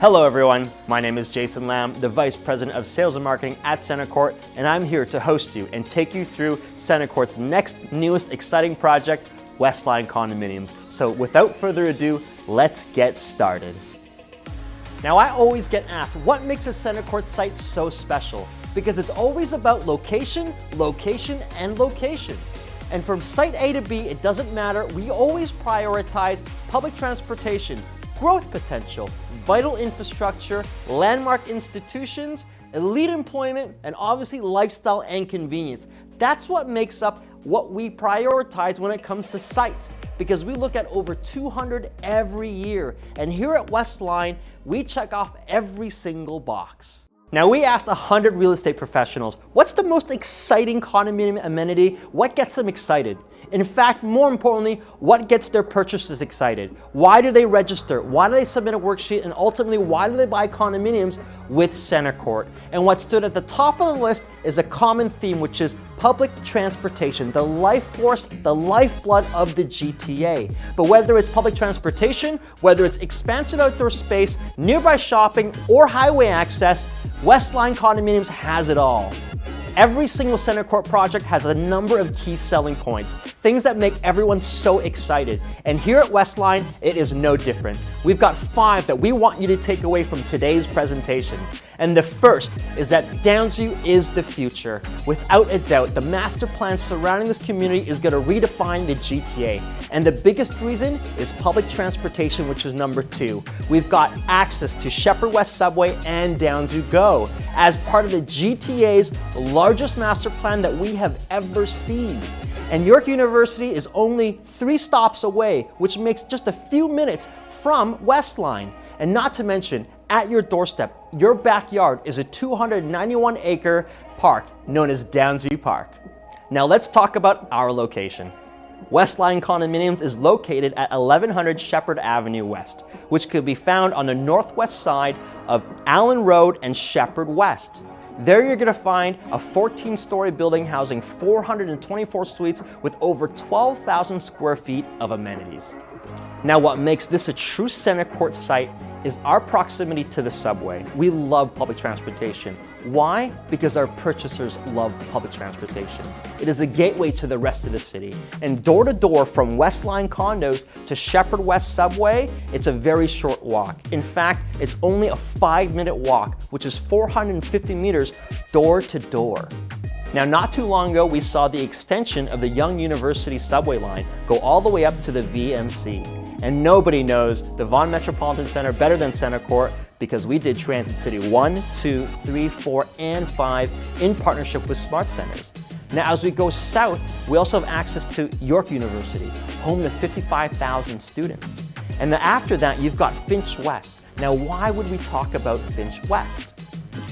Hello everyone, my name is Jason Lamb, the Vice President of Sales and Marketing at CentreCourt, and I'm here to host you and take you through CentreCourt's next, newest, exciting project, Westline Condominiums. So without further ado, let's get started. Now I always get asked, what makes a CentreCourt site so special? Because it's always about location, location, and location. And from site A to B, it doesn't matter, we always prioritize public transportation, growth potential, vital infrastructure, landmark institutions, elite employment, and obviously lifestyle and convenience. That's what makes up what we prioritize when it comes to sites, because we look at over 200 every year. And here at Westline, we check off every single box. Now we asked 100 real estate professionals, what's the most exciting condominium amenity? What gets them excited? In fact, more importantly, what gets their purchasers excited? Why do they register? Why do they submit a worksheet? And ultimately, why do they buy condominiums with CentreCourt? And what stood at the top of the list is a common theme, which is public transportation, the life force, the lifeblood of the GTA. But whether it's public transportation, whether it's expansive outdoor space, nearby shopping, or highway access, Westline Condominiums has it all. Every single CentreCourt project has a number of key selling points, things that make everyone so excited. And here at Westline, it is no different. We've got 5 that we want you to take away from today's presentation. And the first is that Downsview is the future. Without a doubt, the master plan surrounding this community is going to redefine the GTA. And the biggest reason is public transportation, which is number 2. We've got access to Shepherd West Subway and Downsview Go as part of the GTA's largest master plan that we have ever seen. And York University is only 3 stops away, which makes just a few minutes from Westline. And not to mention, at your doorstep, your backyard is a 291-acre park known as Downsview Park. Now let's talk about our location. Westline Condominiums is located at 1100 Shepherd Avenue West, which could be found on the northwest side of Allen Road and Shepherd West. There you're going to find a 14-story building housing 424 suites with over 12,000 square feet of amenities. Now what makes this a true CentreCourt site is our proximity to the subway. We love public transportation. Why? Because our purchasers love public transportation. It is a gateway to the rest of the city. And door to door from Westline condos to Shepherd West Subway, it's a very short walk. In fact, it's only a 5-minute walk, which is 450 meters door to door. Now, not too long ago, we saw the extension of the Yonge University subway line go all the way up to the VMC. And nobody knows the Vaughan Metropolitan Center better than CentreCourt because we did Transit City 1, 2, 3, 4, and 5 in partnership with Smart Centers. Now, as we go south, we also have access to York University, home to 55,000 students. And then after that, you've got Finch West. Now, why would we talk about Finch West?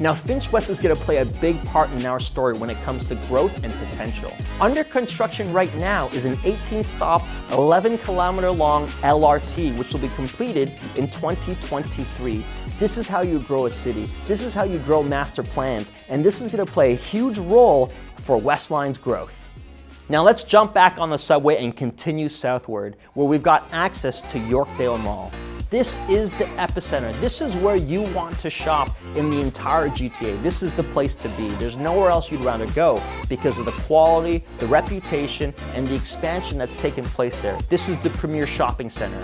Now, Finch West is going to play a big part in our story when it comes to growth and potential. Under construction right now is an 18-stop, 11-kilometer-long LRT, which will be completed in 2023. This is how you grow a city. This is how you grow master plans. And this is going to play a huge role for Westline's growth. Now let's jump back on the subway and continue southward, where we've got access to Yorkdale Mall. This is the epicenter. This is where you want to shop in the entire GTA. This is the place to be. There's nowhere else you'd rather go because of the quality, the reputation, and the expansion that's taken place there. This is the premier shopping center.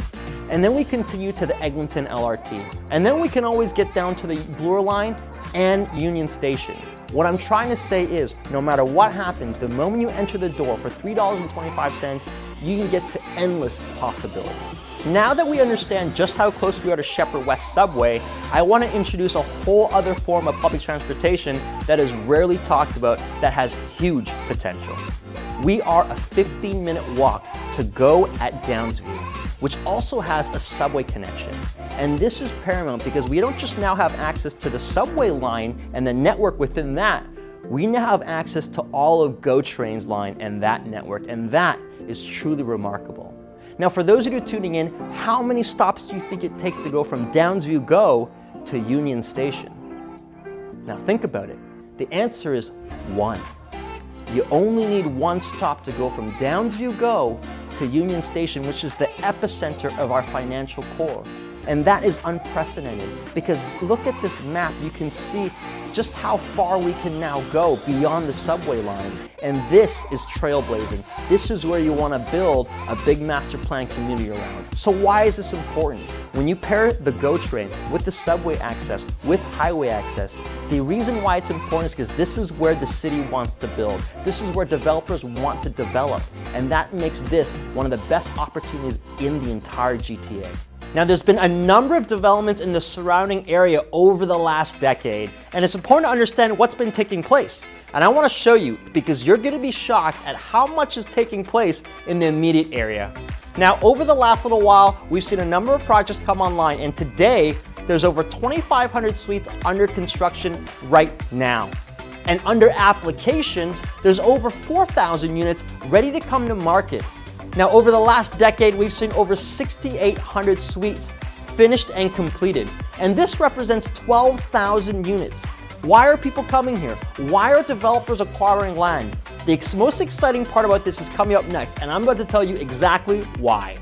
And then we continue to the Eglinton LRT. And then we can always get down to the Bloor Line and Union Station. What I'm trying to say is, no matter what happens, the moment you enter the door for $3.25, you can get to endless possibilities. Now that we understand just how close we are to Shepherd West Subway, I want to introduce a whole other form of public transportation that is rarely talked about that has huge potential. We are a 15-minute walk to Go at Downsview, which also has a subway connection. And this is paramount because we don't just now have access to the subway line and the network within that, we now have access to all of GO Train's line and that network, and that is truly remarkable. Now, for those of you tuning in, how many stops do you think it takes to go from Downsview Go to Union Station? Now, think about it. The answer is 1. You only need 1 stop to go from Downsview Go to Union Station, which is the epicenter of our financial core. And that is unprecedented, because look at this map. You can see just how far we can now go beyond the subway line. And this is trailblazing. This is where you want to build a big master plan community around. So why is this important? When you pair the GO train with the subway access, with highway access, the reason why it's important is because this is where the city wants to build. This is where developers want to develop. And that makes this one of the best opportunities in the entire GTA. Now, there's been a number of developments in the surrounding area over the last decade, and it's important to understand what's been taking place. And I want to show you, because you're going to be shocked at how much is taking place in the immediate area. Now, over the last little while, we've seen a number of projects come online, and today, there's over 2,500 suites under construction right now. And under applications, there's over 4,000 units ready to come to market. Now, over the last decade, we've seen over 6,800 suites finished and completed. And this represents 12,000 units. Why are people coming here? Why are developers acquiring land? The most exciting part about this is coming up next, and I'm about to tell you exactly why.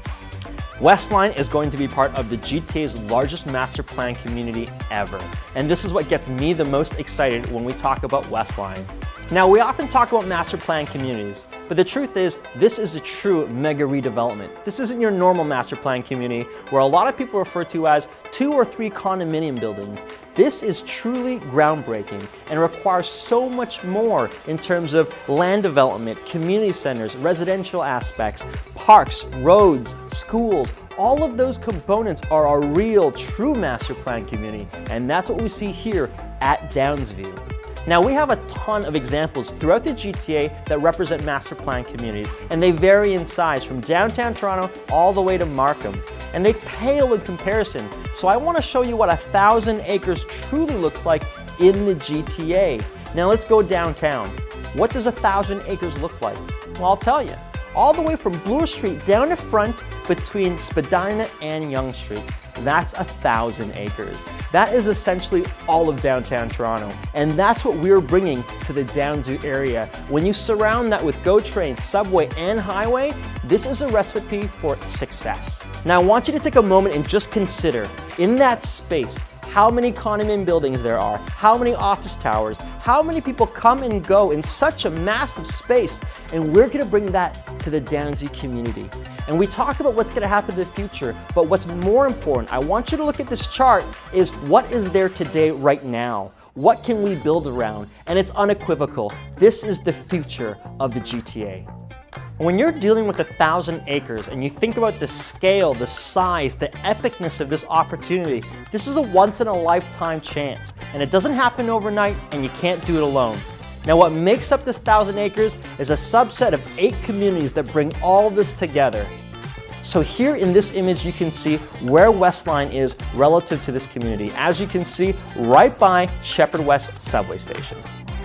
Westline is going to be part of the GTA's largest master plan community ever. And this is what gets me the most excited when we talk about Westline. Now, we often talk about master plan communities, but the truth is, this is a true mega redevelopment. This isn't your normal master plan community where a lot of people refer to as 2 or 3 condominium buildings. This is truly groundbreaking and requires so much more in terms of land development, community centers, residential aspects, parks, roads, schools. All of those components are a real, true master plan community, and that's what we see here at Downsview. Now, we have a ton of examples throughout the GTA that represent master plan communities, and they vary in size from downtown Toronto all the way to Markham. And they pale in comparison. So I want to show you what 1,000 acres truly looks like in the GTA. Now let's go downtown. What does 1,000 acres look like? Well, I'll tell you. All the way from Bloor Street down to front between Spadina and Yonge Street. That's 1,000 acres. That is essentially all of downtown Toronto. And that's what we're bringing to the Downsview area. When you surround that with GO train, subway, and highway, this is a recipe for success. Now, I want you to take a moment and just consider, in that space, how many condominium buildings there are, how many office towers, how many people come and go in such a massive space, and we're gonna bring that to the Downsview community. And we talk about what's gonna happen in the future, but what's more important, I want you to look at this chart, is what is there today right now? What can we build around? And it's unequivocal. This is the future of the GTA. When you're dealing with 1,000 acres and you think about the scale, the size, the epicness of this opportunity, this is a once-in-a-lifetime chance. And it doesn't happen overnight, and you can't do it alone. Now, what makes up this 1,000 acres is a subset of 8 communities that bring all this together. So here in this image, you can see where Westline is relative to this community. As you can see, right by Sheppard West subway station.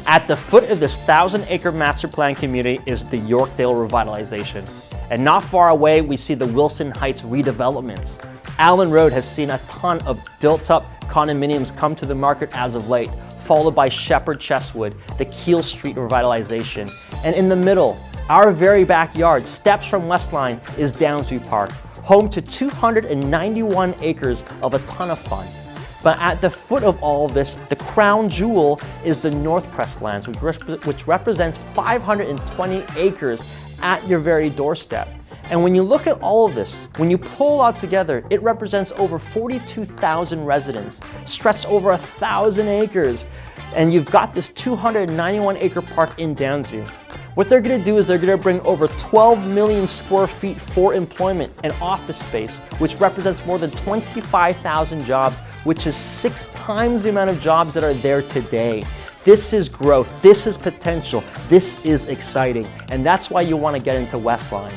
At the foot of this 1,000-acre master plan community is the Yorkdale revitalization. And not far away, we see the Wilson Heights redevelopments. Allen Road has seen a ton of built-up condominiums come to the market as of late, followed by Sheppard Chesswood, the Keele Street revitalization. And in the middle, our very backyard, steps from Westline, is Downsview Park, home to 291 acres of a ton of fun. But at the foot of all of this, the crown jewel is the Northcrest lands, which represents 520 acres at your very doorstep. And when you look at all of this, when you pull it all together, it represents over 42,000 residents, stretched over 1,000 acres. And you've got this 291 acre park in Downsview. What they're gonna do is they're gonna bring over 12 million square feet for employment and office space, which represents more than 25,000 jobs, which is 6 times the amount of jobs that are there today. This is growth, this is potential, this is exciting, and that's why you wanna get into Westline.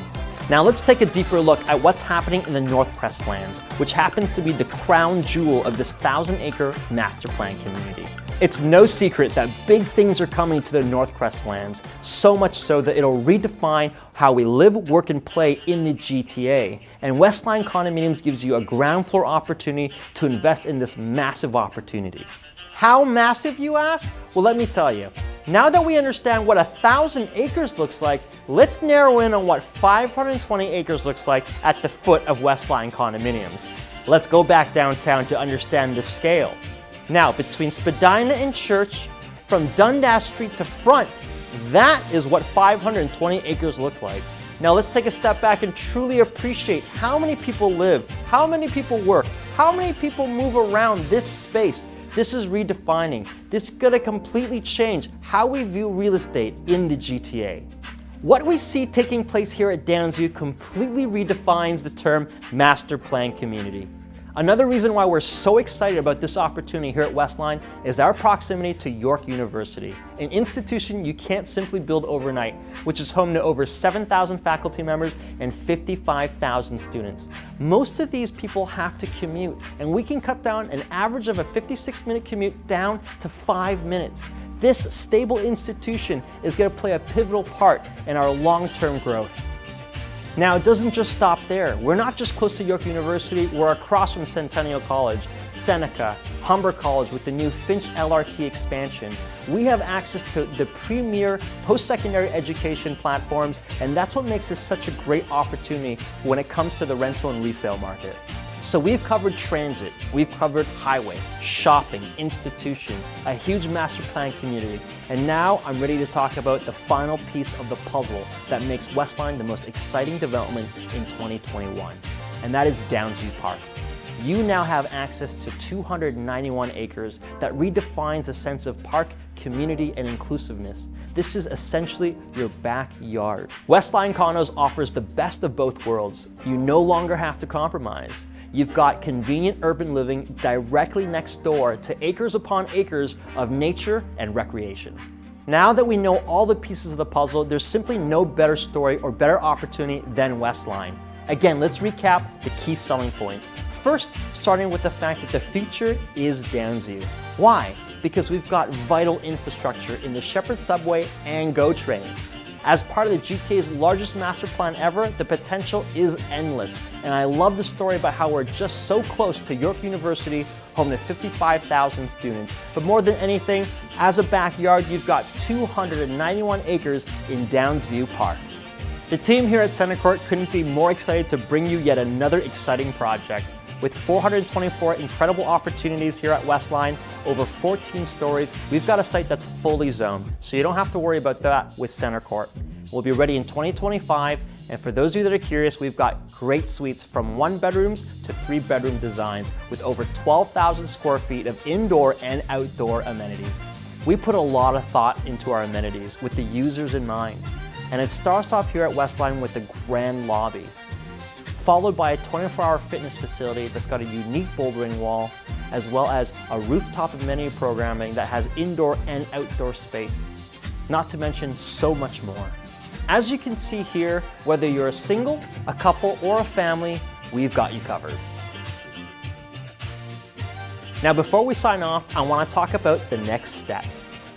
Now let's take a deeper look at what's happening in the Northcrest lands, which happens to be the crown jewel of this 1,000-acre master plan community. It's no secret that big things are coming to the Northcrest lands, so much so that it'll redefine how we live, work, and play in the GTA. And Westline Condominiums gives you a ground floor opportunity to invest in this massive opportunity. How massive, you ask? Well, let me tell you. Now that we understand what 1,000 acres looks like, let's narrow in on what 520 acres looks like at the foot of Westline Condominiums. Let's go back downtown to understand the scale. Now, between Spadina and Church, from Dundas Street to Front, that is what 520 acres looks like. Now let's take a step back and truly appreciate how many people live, how many people work, how many people move around this space. This is redefining. This is going to completely change how we view real estate in the GTA. What we see taking place here at Downsview completely redefines the term master plan community. Another reason why we're so excited about this opportunity here at Westline is our proximity to York University, an institution you can't simply build overnight, which is home to over 7,000 faculty members and 55,000 students. Most of these people have to commute, and we can cut down an average of a 56-minute commute down to 5 minutes. This stable institution is going to play a pivotal part in our long-term growth. Now, it doesn't just stop there. We're not just close to York University, we're across from Centennial College, Seneca, Humber College with the new Finch LRT expansion. We have access to the premier post-secondary education platforms, and that's what makes this such a great opportunity when it comes to the rental and resale market. So we've covered transit, we've covered highway, shopping, institution, a huge master plan community, and now I'm ready to talk about the final piece of the puzzle that makes Westline the most exciting development in 2021, and that is Downsview Park. You now have access to 291 acres that redefines a sense of park, community, and inclusiveness. This is essentially your backyard. Westline Condos offers the best of both worlds. You no longer have to compromise. You've got convenient urban living directly next door to acres upon acres of nature and recreation. Now that we know all the pieces of the puzzle, there's simply no better story or better opportunity than Westline. Again, let's recap the key selling points. First, starting with the fact that the future is Downsview. Why? Because we've got vital infrastructure in the Shepherd Subway and GO train. As part of the GTA's largest master plan ever, the potential is endless. And I love the story about how we're just so close to York University, home to 55,000 students. But more than anything, as a backyard, you've got 291 acres in Downsview Park. The team here at CentreCourt couldn't be more excited to bring you yet another exciting project. With 424 incredible opportunities here at Westline, over 14 stories, we've got a site that's fully zoned, so you don't have to worry about that with CentreCourt. We'll be ready in 2025, and for those of you that are curious, we've got great suites from 1-bedrooms to 3-bedroom designs with over 12,000 square feet of indoor and outdoor amenities. We put a lot of thought into our amenities with the users in mind, and it starts off here at Westline with a grand lobby, followed by a 24-hour fitness facility that's got a unique bouldering wall, as well as a rooftop amenity programming that has indoor and outdoor space, not to mention so much more. As you can see here, whether you're a single, a couple, or a family, we've got you covered. Now, before we sign off, I want to talk about the next step.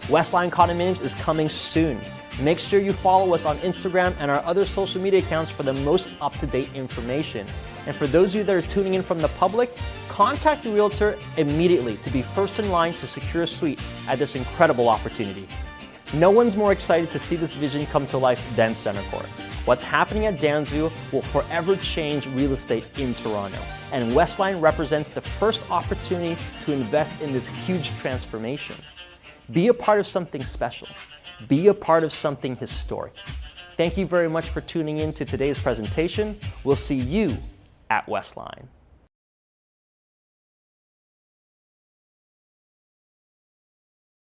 Westline Condominiums is coming soon. Make sure you follow us on Instagram and our other social media accounts for the most up-to-date information. And for those of you that are tuning in from the public, contact your realtor immediately to be first in line to secure a suite at this incredible opportunity. No one's more excited to see this vision come to life than CentreCourt. What's happening at Downsview will forever change real estate in Toronto, and Westline represents the first opportunity to invest in this huge transformation. Be a part of something special. Be a part of something historic. Thank you very much for tuning in to today's presentation. We'll see you at Westline.